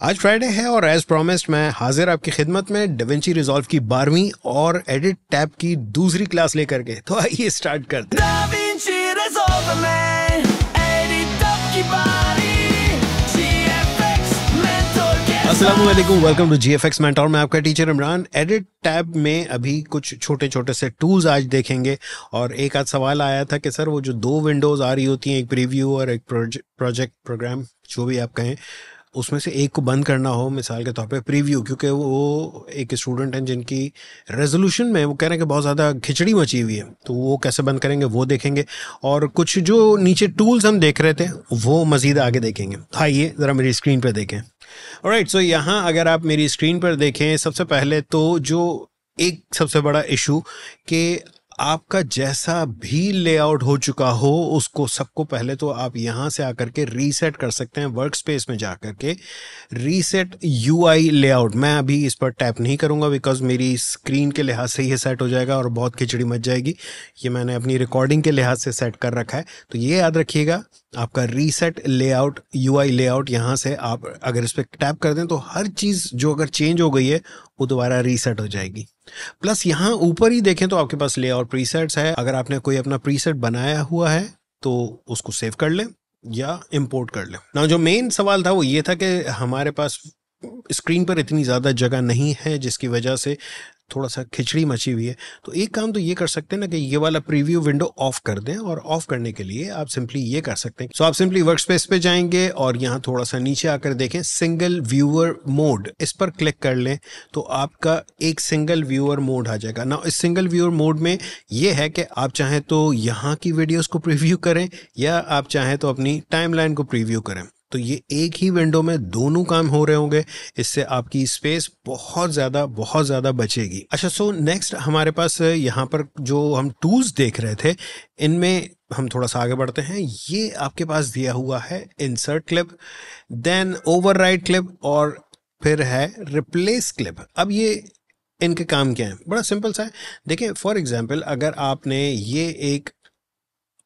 आज फ्राइडे है और एज प्रॉमिस्ड मैं हाजिर आपकी खिदमत में DaVinci रिजॉल्व की 12वीं और एडिट टैब की दूसरी क्लास लेकर के। तो आइए स्टार्ट करते हैं। DaVinci Resolve में edit up की बारी GFX Mentor के अस्सलाम वालेकुम, वेलकम टू GFX मेंटोर। मैं आपका टीचर इमरान। एडिट टैब में अभी कुछ छोटे छोटे से टूल्स आज देखेंगे। और एक आध सवाल आया था कि सर वो जो दो विंडोज़ आ रही होती हैं, एक प्रीव्यू और एक प्रोजेक्ट प्रोग्राम जो भी आप कहें, उसमें से एक को बंद करना हो, मिसाल के तौर पे प्रीव्यू, क्योंकि वो एक स्टूडेंट हैं जिनकी रेजोल्यूशन में वो कह रहे हैं कि बहुत ज़्यादा खिचड़ी मची हुई है, तो वो कैसे बंद करेंगे वो देखेंगे। और कुछ जो नीचे टूल्स हम देख रहे थे वो मज़ीद आगे देखेंगे। आइए ज़रा मेरी स्क्रीन पर देखें। ऑलराइट, सो यहाँ अगर आप मेरी स्क्रीन पर देखें, सबसे पहले तो जो एक सबसे बड़ा इशू कि आपका जैसा भी लेआउट हो चुका हो उसको सबको पहले तो आप यहाँ से आकर के रीसेट कर सकते हैं। वर्क स्पेस में जाकर के रीसेट यूआई लेआउट, मैं अभी इस पर टैप नहीं करूँगा बिकॉज मेरी स्क्रीन के लिहाज से ये सेट हो जाएगा और बहुत खिचड़ी मच जाएगी। ये मैंने अपनी रिकॉर्डिंग के लिहाज से सेट कर रखा है, तो ये याद रखिएगा। आपका रीसेट लेआउट यूआई लेआउट, यहाँ से आप अगर इस पर टैप कर दें तो हर चीज़ जो अगर चेंज हो गई है वो दोबारा रीसेट हो जाएगी। प्लस यहाँ ऊपर ही देखें तो आपके पास लेआउट प्रीसेट्स है। अगर आपने कोई अपना प्रीसेट बनाया हुआ है तो उसको सेव कर लें या इंपोर्ट कर लें। ना जो मेन सवाल था वो ये था कि हमारे पास स्क्रीन पर इतनी ज़्यादा जगह नहीं है जिसकी वजह से थोड़ा सा खिचड़ी मची हुई है। तो एक काम तो ये कर सकते हैं ना कि ये वाला प्रीव्यू विंडो ऑफ कर दें, और ऑफ करने के लिए आप सिंपली ये कर सकते हैं। सो आप सिंपली वर्क स्पेस पे जाएंगे और यहाँ थोड़ा सा नीचे आकर देखें सिंगल व्यूअर मोड, इस पर क्लिक कर लें तो आपका एक सिंगल व्यूअर मोड आ जाएगा ना। इस सिंगल व्यूअर मोड में ये है कि आप चाहें तो यहाँ की वीडियोस को प्रीव्यू करें या आप चाहें तो अपनी टाइमलाइन को प्रीव्यू करें, तो ये एक ही विंडो में दोनों काम हो रहे होंगे। इससे आपकी स्पेस बहुत ज़्यादा बचेगी। अच्छा, सो नेक्स्ट हमारे पास यहाँ पर जो हम टूल्स देख रहे थे, इनमें हम थोड़ा सा आगे बढ़ते हैं। ये आपके पास दिया हुआ है insert clip, then override clip और फिर है रिप्लेस क्लिप। अब ये इनके काम क्या है, बड़ा सिंपल सा है। देखिए फॉर एग्जांपल, अगर आपने ये एक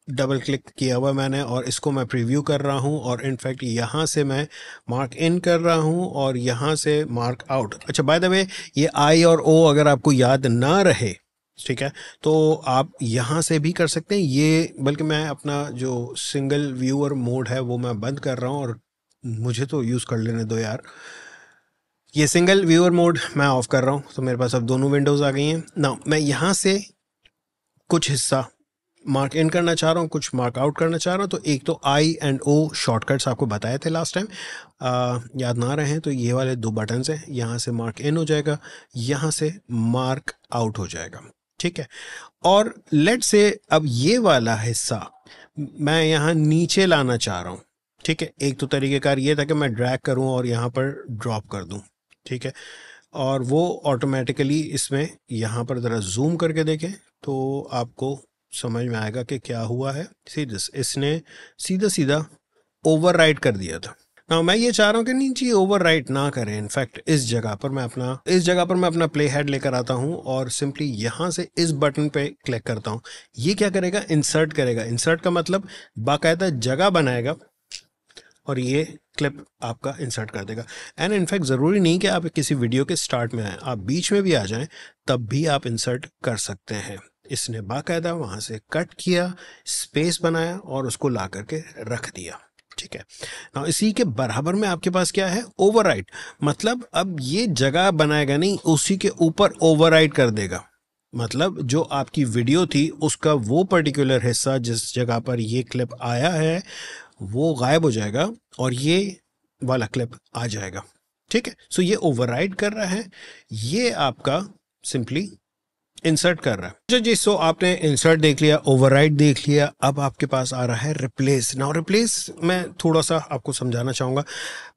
डबल क्लिक किया हुआ मैंने और इसको मैं प्रीव्यू कर रहा हूँ, और इनफैक्ट यहाँ से मैं मार्क इन कर रहा हूँ और यहाँ से मार्क आउट। अच्छा, बाय द वे ये आई और ओ अगर आपको याद ना रहे, ठीक है, तो आप यहाँ से भी कर सकते हैं ये। बल्कि मैं अपना जो सिंगल व्यूअर मोड है वो मैं बंद कर रहा हूँ, और मुझे तो यूज़ कर लेने दो यार। ये सिंगल व्यूअर मोड मैं ऑफ कर रहा हूँ, तो मेरे पास अब दोनों विंडोज़ आ गई हैं ना। मैं यहाँ से कुछ हिस्सा मार्क इन करना चाह रहा हूँ, कुछ मार्क आउट करना चाह रहा हूँ। तो एक तो आई एंड ओ शॉर्टकट्स आपको बताए थे लास्ट टाइम, याद ना रहे तो ये वाले दो बटन्स हैं। यहाँ से मार्क इन हो जाएगा, यहाँ से मार्क आउट हो जाएगा, ठीक है। और लेट से अब ये वाला हिस्सा मैं यहाँ नीचे लाना चाह रहा हूँ, ठीक है। एक तो तरीक़ेकार ये था कि मैं ड्रैग करूँ और यहाँ पर ड्रॉप कर दूँ, ठीक है, और वो ऑटोमेटिकली इसमें यहाँ पर ज़रा जूम करके देखें तो आपको समझ में आएगा कि क्या हुआ है। इसने सीधा ओवरराइट कर दिया था ना। मैं ये चाह रहा हूँ कि नीचे ओवरराइट ना करें। इनफैक्ट इस जगह पर मैं अपना प्ले हेड लेकर आता हूँ और सिंपली यहाँ से इस बटन पे क्लिक करता हूँ। ये क्या करेगा, इंसर्ट करेगा। इंसर्ट का मतलब बाकायदा जगह बनाएगा और ये क्लिप आपका इंसर्ट कर देगा। एंड इनफैक्ट ज़रूरी नहीं कि आप किसी वीडियो के स्टार्ट में आएँ, आप बीच में भी आ जाएं तब भी आप इंसर्ट कर सकते हैं। इसने बाकायदा वहाँ से कट किया, स्पेस बनाया और उसको ला करके रख दिया, ठीक है ना। इसी के बराबर में आपके पास क्या है, ओवरराइट। मतलब अब ये जगह बनाएगा नहीं, उसी के ऊपर ओवरराइट कर देगा। मतलब जो आपकी वीडियो थी उसका वो पर्टिकुलर हिस्सा जिस जगह पर ये क्लिप आया है वो गायब हो जाएगा और ये वाला क्लिप आ जाएगा, ठीक है। सो ये ओवरराइड कर रहा है, ये आपका सिंपली इंसर्ट कर रहा है। अच्छा जी, सो आपने इंसर्ट देख लिया, ओवरराइड देख लिया, अब आपके पास आ रहा है रिप्लेस। नाउ रिप्लेस मैं थोड़ा सा आपको समझाना चाहूँगा।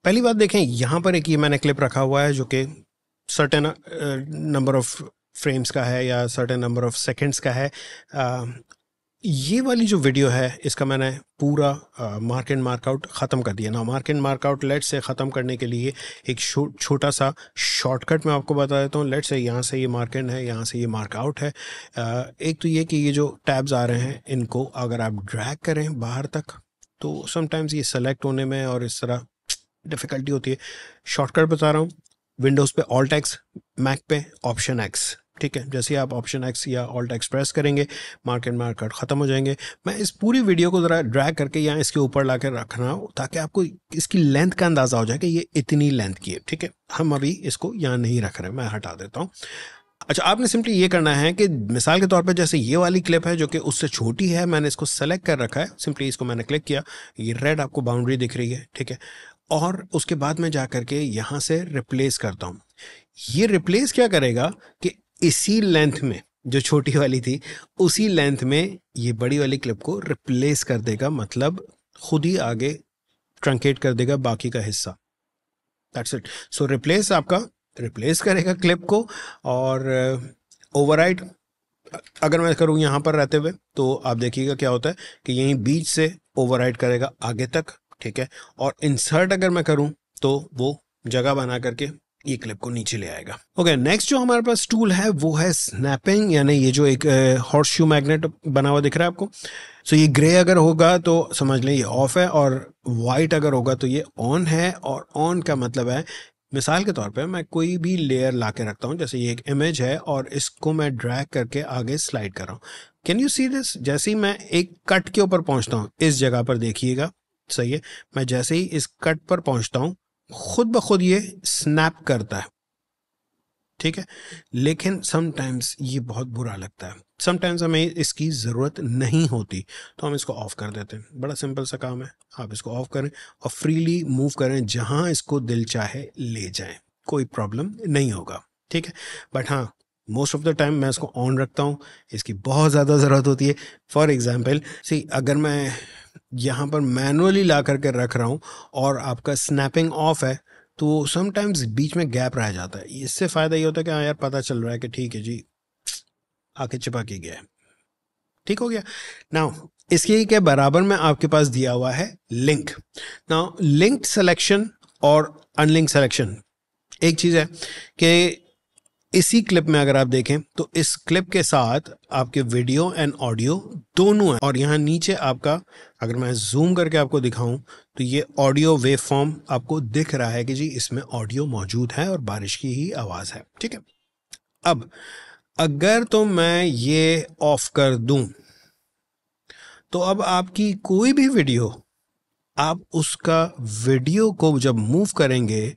पहली बात देखें, यहाँ पर एक ये मैंने क्लिप रखा हुआ है जो कि सर्टेन नंबर ऑफ फ्रेम्स का है या सर्टेन नंबर ऑफ सेकंड्स का है। ये वाली जो वीडियो है इसका मैंने पूरा मार्क एंड मार्कआउट ख़त्म कर दिया ना। मार्क एंड मार्कआउट लेट से ख़त्म करने के लिए एक छोटा सा शॉर्टकट मैं आपको बता देता हूँ। लेट से यहाँ से ये मार्क एंड है, यहाँ से ये मार्कआउट है। एक तो ये कि ये जो टैब्स आ रहे हैं इनको अगर आप ड्रैग करें बाहर तक तो समटाइम्स ये सेलेक्ट होने में और इस तरह डिफ़िकल्टी होती है। शॉर्टकट बता रहा हूँ, विंडोज़ पे ऑल्ट एक्स, मैक पे ऑप्शन एक्स, ठीक है। जैसे ही आप ऑप्शन एक्स या ऑल्ट एक्स प्रेस करेंगे, मार्कर ख़त्म हो जाएंगे। मैं इस पूरी वीडियो को ज़रा ड्रैग करके यहाँ इसके ऊपर ला कर रख रहा हूँ ताकि आपको इसकी लेंथ का अंदाज़ा हो जाए कि ये इतनी लेंथ की है, ठीक है। हम अभी इसको यहाँ नहीं रख रहे, मैं हटा देता हूँ। अच्छा, आपने सिंपली ये करना है कि मिसाल के तौर पे जैसे ये वाली क्लिप है जो कि उससे छोटी है, मैंने इसको सेलेक्ट कर रखा है, सिंपली इसको मैंने क्लिक किया, ये रेड आपको बाउंड्री दिख रही है, ठीक है। और उसके बाद मैं जा करके यहाँ से रिप्लेस करता हूँ। ये रिप्लेस क्या करेगा कि इसी लेंथ में, जो छोटी वाली थी उसी लेंथ में ये बड़ी वाली क्लिप को रिप्लेस कर देगा, मतलब खुद ही आगे ट्रंकेट कर देगा बाकी का हिस्सा। That's it. सो रिप्लेस आपका रिप्लेस करेगा क्लिप को, और ओवरराइट अगर मैं करूँ यहाँ पर रहते हुए तो आप देखिएगा क्या होता है कि यहीं बीच से ओवरराइट करेगा आगे तक, ठीक है। और इंसर्ट अगर मैं करूँ तो वो जगह बना करके ये क्लिप को नीचे ले आएगा। ओके, नेक्स्ट जो हमारे पास टूल है वो है स्नैपिंग, यानी ये जो एक हॉर्स शू मैग्नेट बना हुआ दिख रहा है आपको। सो ये ग्रे अगर होगा तो समझ लें ये ऑफ है, और वाइट अगर होगा तो ये ऑन है। और ऑन का मतलब है, मिसाल के तौर पे मैं कोई भी लेयर ला के रखता हूँ, जैसे ये एक इमेज है और इसको मैं ड्रैग करके आगे स्लाइड कर रहा हूँ। Can you see this? जैसे ही मैं एक कट के ऊपर पहुँचता हूँ, इस जगह पर देखिएगा, सही है। मैं जैसे ही इस कट पर पहुँचता हूँ, खुद ब खुद ये स्नैप करता है, ठीक है। लेकिन समटाइम्स ये बहुत बुरा लगता है, समटाइम्स हमें इसकी ज़रूरत नहीं होती, तो हम इसको ऑफ कर देते हैं। बड़ा सिंपल सा काम है, आप इसको ऑफ करें और फ्रीली मूव करें, जहां इसको दिल चाहे ले जाएं, कोई प्रॉब्लम नहीं होगा, ठीक है। बट हाँ, मोस्ट ऑफ द टाइम मैं इसको ऑन रखता हूँ, इसकी बहुत ज़्यादा ज़रूरत होती है। फॉर एग्जाम्पल सी, अगर मैं यहाँ पर मैनुअली ला करके रख रहा हूँ और आपका स्नैपिंग ऑफ है, तो समटाइम्स बीच में गैप रह जाता है। इससे फ़ायदा ये होता है कि हाँ यार, पता चल रहा है कि ठीक है जी, आके चिपक ही गया है, ठीक हो गया। नाउ इसके के बराबर में आपके पास दिया हुआ है लिंक। नाउ लिंक्ड सिलेक्शन और अनलिंक सिलेक्शन एक चीज़ है कि इसी क्लिप में अगर आप देखें तो इस क्लिप के साथ आपके वीडियो एंड ऑडियो दोनों है, और यहाँ नीचे आपका, अगर मैं जूम करके आपको दिखाऊं तो ये ऑडियो वेव फॉर्म आपको दिख रहा है कि जी इसमें ऑडियो मौजूद है और बारिश की ही आवाज़ है, ठीक है। अब अगर तो मैं ये ऑफ कर दूं तो अब आपकी कोई भी वीडियो, आप उसका वीडियो को जब मूव करेंगे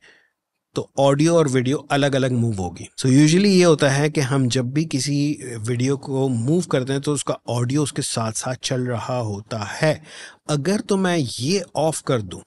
तो ऑडियो और वीडियो अलग अलग मूव होगी। सो यूजुअली ये होता है कि हम जब भी किसी वीडियो को मूव करते हैं तो उसका ऑडियो उसके साथ साथ चल रहा होता है। अगर तो मैं ये ऑफ कर दूं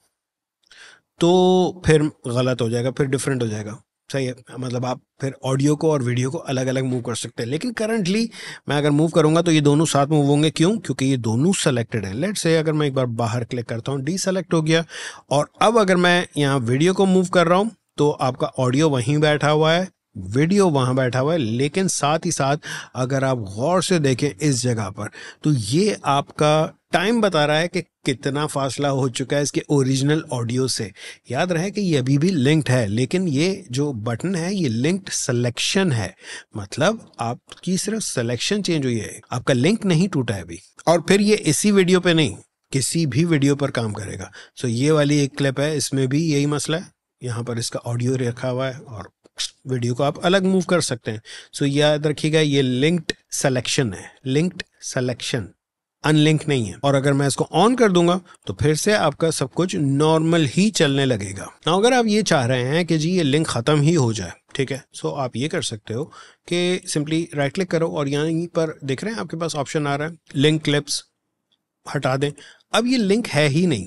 तो फिर गलत हो जाएगा, फिर डिफरेंट हो जाएगा, सही है। मतलब आप फिर ऑडियो को और वीडियो को अलग अलग मूव कर सकते हैं। लेकिन करंटली मैं अगर मूव करूंगा तो ये दोनों साथ मूव होंगे, क्यों? क्योंकि ये दोनों सेलेक्टेड है। लेट्स से अगर मैं एक बार बाहर क्लिक करता हूँ, डीसेलेक्ट हो गया, और अब अगर मैं यहाँ वीडियो को मूव कर रहा हूँ तो आपका ऑडियो वहीं बैठा हुआ है, वीडियो वहाँ बैठा हुआ है। लेकिन साथ ही साथ अगर आप गौर से देखें इस जगह पर, तो ये आपका टाइम बता रहा है कि कितना फासला हो चुका है इसके ओरिजिनल ऑडियो से। याद रहे कि ये अभी भी लिंक्ड है, लेकिन ये जो बटन है ये लिंक्ड सिलेक्शन है, मतलब आपकी सिर्फ सिलेक्शन चेंज हुई है, आपका लिंक नहीं टूटा है अभी। और फिर ये इसी वीडियो पे नहीं, किसी भी वीडियो पर काम करेगा। सो ये वाली एक क्लिप है, इसमें भी यही मसला है, यहाँ पर इसका ऑडियो रखा हुआ है और वीडियो को आप अलग मूव कर सकते हैं। सो याद रखिएगा ये लिंक्ड सिलेक्शन है, लिंक्ड सिलेक्शन, अनलिंक नहीं है। और अगर मैं इसको ऑन कर दूंगा तो फिर से आपका सब कुछ नॉर्मल ही चलने लगेगा। ना अगर आप ये चाह रहे हैं कि जी ये लिंक ख़त्म ही हो जाए, ठीक है, सो आप ये कर सकते हो कि सिंपली राइट क्लिक करो और यहाँ पर देख रहे हैं आपके पास ऑप्शन आ रहा है लिंक क्लिप्स, हटा दें। अब ये लिंक है ही नहीं,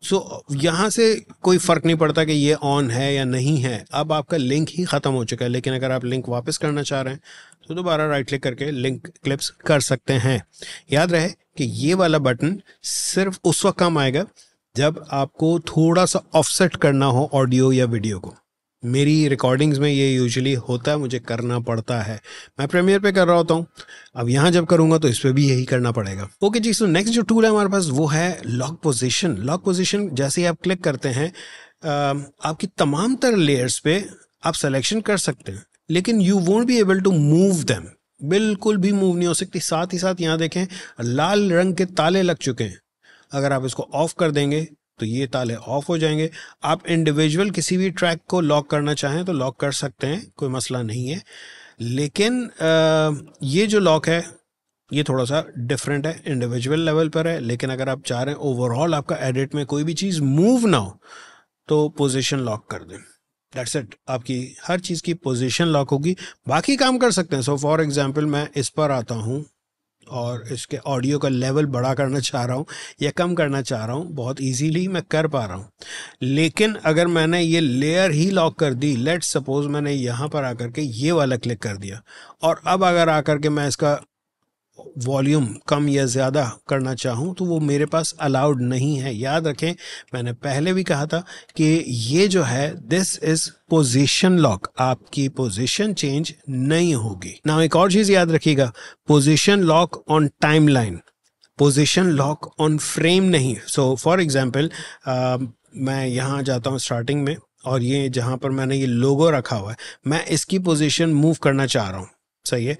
सो यहाँ से कोई फ़र्क नहीं पड़ता कि ये ऑन है या नहीं है, अब आपका लिंक ही ख़त्म हो चुका है। लेकिन अगर आप लिंक वापस करना चाह रहे हैं तो दोबारा राइट क्लिक करके लिंक क्लिप्स कर सकते हैं। याद रहे कि ये वाला बटन सिर्फ उस वक्त काम आएगा जब आपको थोड़ा सा ऑफसेट करना हो ऑडियो या वीडियो को। मेरी रिकॉर्डिंग्स में ये यूजुअली होता है, मुझे करना पड़ता है, मैं प्रीमियर पे कर रहा होता हूँ। अब यहाँ जब करूँगा तो इस पर भी यही करना पड़ेगा। ओके जी, सो नेक्स्ट जो टूल है हमारे पास वो है लॉक पोजीशन। लॉक पोजीशन जैसे ही आप क्लिक करते हैं आपकी तमाम तरह लेयर्स पे आप सिलेक्शन कर सकते हैं, लेकिन you won't be able to move them, बिल्कुल भी मूव नहीं हो सकती। साथ ही साथ यहाँ देखें लाल रंग के ताले लग चुके हैं, अगर आप इसको ऑफ कर देंगे तो ये ताले ऑफ हो जाएंगे। आप इंडिविजुअल किसी भी ट्रैक को लॉक करना चाहें तो लॉक कर सकते हैं, कोई मसला नहीं है। लेकिन ये जो लॉक है ये थोड़ा सा डिफरेंट है, इंडिविजुअल लेवल पर है। लेकिन अगर आप चाह रहे हैं ओवरऑल आपका एडिट में कोई भी चीज़ मूव ना हो तो पोजीशन लॉक कर दें, दैट्स इट। आपकी हर चीज़ की पोजीशन लॉक होगी, बाकी काम कर सकते हैं। सो फॉर एग्जांपल मैं इस पर आता हूँ और इसके ऑडियो का लेवल बड़ा करना चाह रहा हूँ या कम करना चाह रहा हूँ, बहुत इजीली मैं कर पा रहा हूँ। लेकिन अगर मैंने ये लेयर ही लॉक कर दी, लेट्स सपोज मैंने यहाँ पर आकर के ये वाला क्लिक कर दिया और अब अगर आकर के मैं इसका वॉल्यूम कम या ज़्यादा करना चाहूँ तो वो मेरे पास अलाउड नहीं है। याद रखें, मैंने पहले भी कहा था कि ये जो है दिस इज़ पोजीशन लॉक, आपकी पोजीशन चेंज नहीं होगी ना। एक और चीज़ याद रखिएगा, position lock on timeline, position lock on frame नहीं। सो फॉर एग्जांपल मैं यहाँ जाता हूँ स्टार्टिंग में और ये जहाँ पर मैंने ये लोगो रखा हुआ है, मैं इसकी पोजीशन मूव करना चाह रहा हूँ, सही है।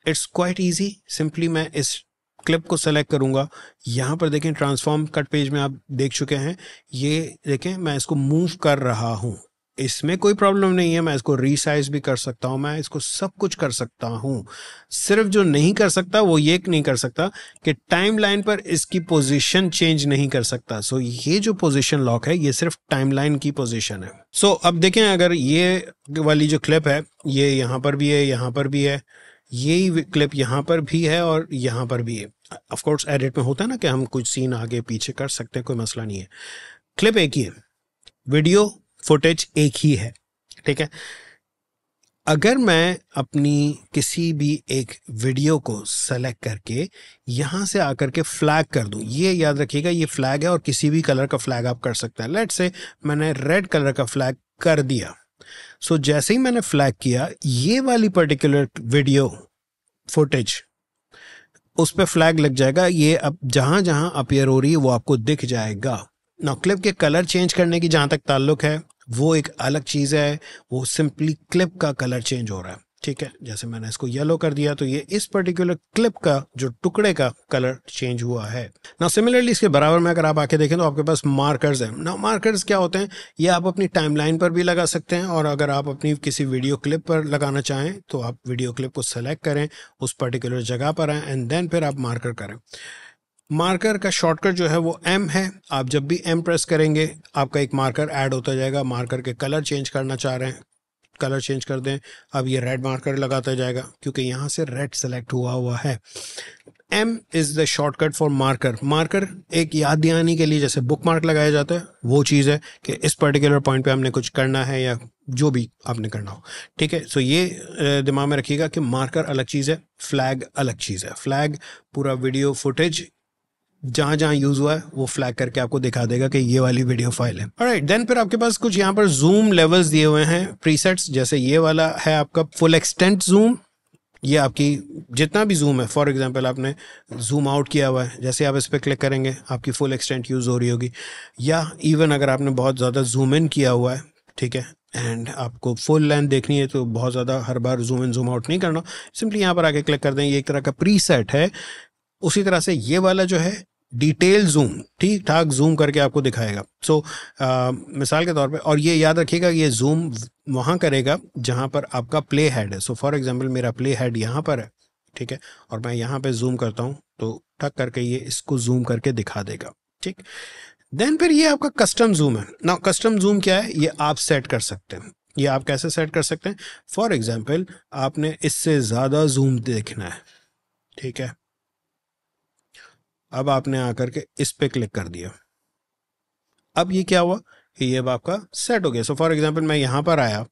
इट्स क्वाइट ईजी, सिंपली मैं इस क्लिप को सेलेक्ट करूंगा। यहाँ पर देखें ट्रांसफॉर्म कट पेज में आप देख चुके हैं, ये देखें मैं इसको मूव कर रहा हूँ, इसमें कोई प्रॉब्लम नहीं है। मैं इसको रीसाइज भी कर सकता हूँ, मैं इसको सब कुछ कर सकता हूँ। सिर्फ जो नहीं कर सकता वो ये नहीं कर सकता कि टाइमलाइन पर इसकी पोजीशन चेंज नहीं कर सकता। सो ये जो पोजीशन लॉक है ये सिर्फ टाइमलाइन की पोजीशन है। सो अब देखें, अगर ये वाली जो क्लिप है ये यहाँ पर भी है, यहाँ पर भी है, यही क्लिप यहाँ पर भी है और यहाँ पर भी है। ऑफ कोर्स एडिट में होता है ना कि हम कुछ सीन आगे पीछे कर सकते हैं, कोई मसला नहीं है। क्लिप एक ही है, वीडियो फुटेज एक ही है, ठीक है। अगर मैं अपनी किसी भी एक वीडियो को सेलेक्ट करके यहाँ से आकर के फ्लैग कर दूँ, ये याद रखिएगा ये फ्लैग है और किसी भी कलर का फ्लैग आप कर सकते हैं। लेट्स से मैंने रेड कलर का फ्लैग कर दिया। सो जैसे ही मैंने फ्लैग किया, ये वाली पर्टिकुलर वीडियो फुटेज उस पर फ्लैग लग जाएगा। ये अब जहां जहां अपीयर हो रही है वो आपको दिख जाएगा। ना क्लिप के कलर चेंज करने की जहां तक ताल्लुक है वो एक अलग चीज़ है, वो सिंपली क्लिप का कलर चेंज हो रहा है, ठीक है। जैसे मैंने इसको येलो कर दिया तो ये इस पर्टिकुलर क्लिप का जो टुकड़े का कलर चेंज हुआ है ना। सिमिलरली इसके बराबर में अगर आप आके देखें तो आपके पास मार्कर्स हैं ना। मार्कर्स क्या होते हैं, ये आप अपनी टाइमलाइन पर भी लगा सकते हैं और अगर आप अपनी किसी वीडियो क्लिप पर लगाना चाहें तो आप वीडियो क्लिप को सेलेक्ट करें, उस पर्टिकुलर जगह पर आएँ एंड देन फिर आप मार्कर करें। मार्कर का शॉर्टकट जो है वो M है। आप जब भी M प्रेस करेंगे आपका एक मार्कर ऐड होता जाएगा। मार्कर के कलर चेंज करना चाह रहे हैं, कलर चेंज कर दें। अब ये रेड मार्कर लगाता जाएगा क्योंकि यहाँ से रेड सेलेक्ट हुआ है। M is the shortcut for marker. Marker एक याद दिलाने के लिए जैसे बुक मार्क लगाया जाता है, वो चीज़ है कि इस पर्टिकुलर पॉइंट पे हमने कुछ करना है या जो भी आपने करना हो, ठीक है। सो ये दिमाग में रखिएगा कि मार्कर अलग चीज़ है, फ्लैग अलग चीज़ है। फ्लैग पूरा वीडियो फुटेज जहाँ जहाँ यूज़ हुआ है वो फ्लैग करके आपको दिखा देगा कि ये वाली वीडियो फाइल है। ऑलराइट, देन फिर आपके पास कुछ यहाँ पर जूम लेवल्स दिए हुए हैं, प्रीसेट्स। जैसे ये वाला है आपका फुल एक्सटेंट जूम, ये आपकी जितना भी जूम है, फॉर एग्जांपल आपने जूम आउट किया हुआ है, जैसे आप इस पर क्लिक करेंगे आपकी फुल एक्सटेंट यूज़ हो रही होगी। या इवन अगर आपने बहुत ज़्यादा जूम इन किया हुआ है, ठीक है, एंड आपको फुल लेंथ देखनी है तो बहुत ज़्यादा हर बार जूम इन जूम आउट नहीं करना, सिंपली यहाँ पर आके क्लिक कर दें। ये एक तरह का प्रीसेट है। उसी तरह से ये वाला जो है डिटेल जूम ठीक ठाक जूम करके आपको दिखाएगा। सो मिसाल के तौर पे, और ये याद रखिएगा ये जूम वहाँ करेगा जहाँ पर आपका प्ले हेड है। सो फॉर एग्जांपल मेरा प्ले हेड यहाँ पर है, ठीक है, और मैं यहाँ पे जूम करता हूँ तो ठक करके ये इसको जूम करके दिखा देगा, ठीक। देन फिर ये आपका कस्टम जूम है ना। कस्टम जूम क्या है, ये आप सेट कर सकते हैं। ये आप कैसे सेट कर सकते हैं, फॉर एग्जाम्पल आपने इससे ज़्यादा जूम देखना है, ठीक है। अब आपने आकर के इस पे क्लिक कर दिया, अब ये क्या हुआ कि ये अब आपका सेट हो गया। सो फॉर एग्जांपल मैं यहाँ पर आया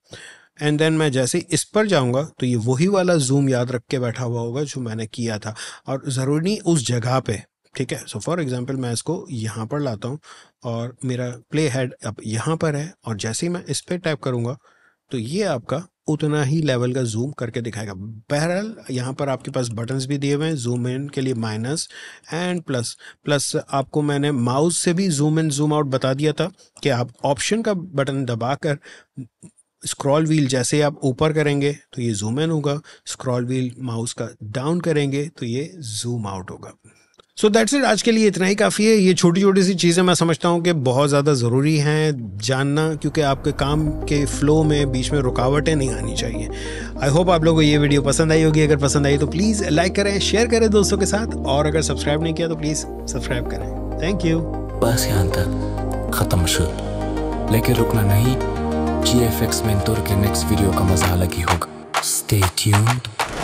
एंड देन मैं जैसे इस पर जाऊँगा तो ये वही वाला जूम याद रख के बैठा हुआ होगा जो मैंने किया था, और ज़रूरी नहीं उस जगह पे, ठीक है। सो फॉर एग्जांपल मैं इसको यहाँ पर लाता हूँ और मेरा प्ले हेड अब यहाँ पर है, और जैसे ही मैं इस पर टैप करूँगा तो ये आपका उतना ही लेवल का जूम करके दिखाएगा। बहरहाल यहाँ पर आपके पास बटन्स भी दिए हुए हैं, जूम इन के लिए माइनस एंड प्लस आपको मैंने माउस से भी जूम इन जूम आउट बता दिया था कि आप ऑप्शन का बटन दबाकर स्क्रॉल व्हील जैसे आप ऊपर करेंगे तो ये जूम इन होगा, स्क्रॉल व्हील माउस का डाउन करेंगे तो ये जूम आउट होगा। सो दैट्स इट, आज के लिए इतना ही काफ़ी है। ये छोटी छोटी सी चीज़ें मैं समझता हूँ कि बहुत ज़्यादा ज़रूरी हैं जानना, क्योंकि आपके काम के फ्लो में बीच में रुकावटें नहीं आनी चाहिए। आई होप आप लोगों को ये वीडियो पसंद आई होगी। अगर पसंद आई तो प्लीज़ लाइक करें, शेयर करें दोस्तों के साथ, और अगर सब्सक्राइब नहीं किया तो प्लीज़ सब्सक्राइब करें। Thank you. बस यहाँ तक ख़त्म शुरू, लेकिन रुकना नहीं। GFX मेंटोर के नेक्स्ट वीडियो का मज़ा अलग ही होगा। Stay tuned.